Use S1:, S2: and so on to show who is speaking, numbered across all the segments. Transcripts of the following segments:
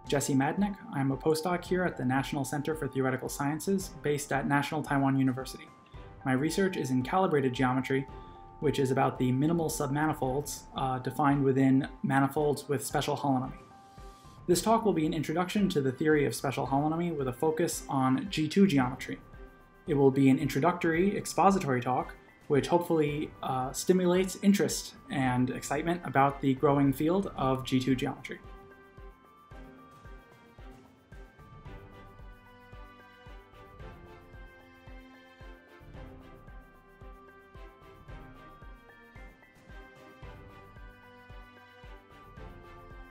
S1: Jesse Madnick. I'm a postdoc here at the National Center for Theoretical Sciences, based at National Taiwan University. My research is in calibrated geometry, which is about the minimal submanifolds defined within manifolds with special holonomy. This talk will be an introduction to the theory of special holonomy with a focus on G2 geometry. It will be an introductory expository talk, which hopefully stimulates interest and excitement about the growing field of G2 geometry.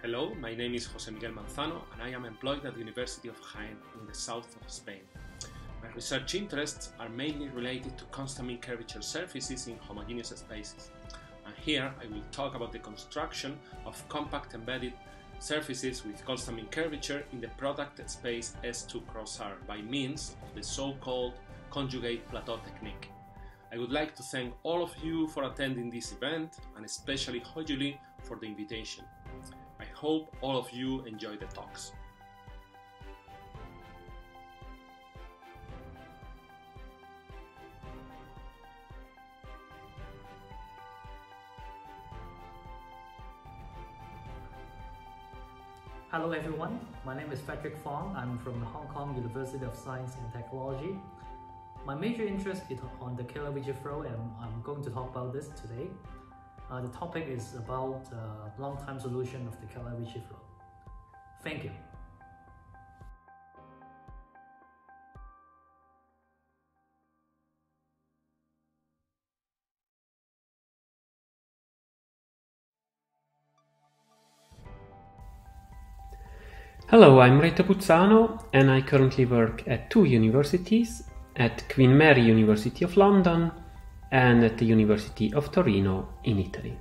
S2: Hello, my name is José Miguel Manzano and I am employed at the University of Jaén in the south of Spain. My research interests are mainly related to constant mean curvature surfaces in homogeneous spaces. And here I will talk about the construction of compact embedded surfaces with constant mean curvature in the product space S2 cross R by means of the so-called conjugate plateau technique. I would like to thank all of you for attending this event and especially Hojuli for the invitation. I hope all of you enjoy the talks.
S3: Hello everyone, my name is Frederick Fong. I'm from the Hong Kong University of Science and Technology. My major interest is on the Killer-Ritchie flow and I'm going to talk about this today. The topic is about long-time solution of the Killer-Ritchie flow. Thank you.
S4: Hello, I'm Reto Buzzano and I currently work at two universities, at Queen Mary University of London and at the University of Torino in Italy.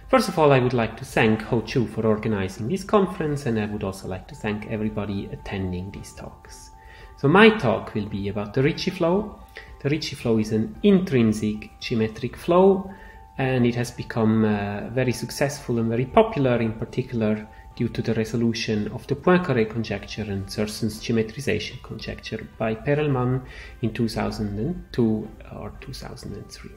S4: First of all, I would like to thank Ho-Chu for organizing this conference, and I would also like to thank everybody attending these talks. So my talk will be about the Ritchie flow. The Ritchie flow is an intrinsic geometric flow and it has become very successful and very popular, in particular due to the resolution of the Poincaré conjecture and Thurston's geometrization conjecture by Perelman in 2002 or 2003.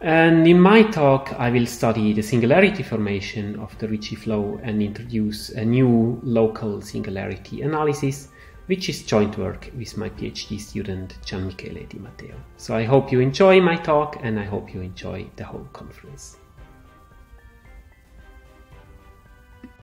S4: And in my talk I will study the singularity formation of the Ritchie flow and introduce a new local singularity analysis, which is joint work with my PhD student Gian Michele Di Matteo. So I hope you enjoy my talk and I hope you enjoy the whole conference.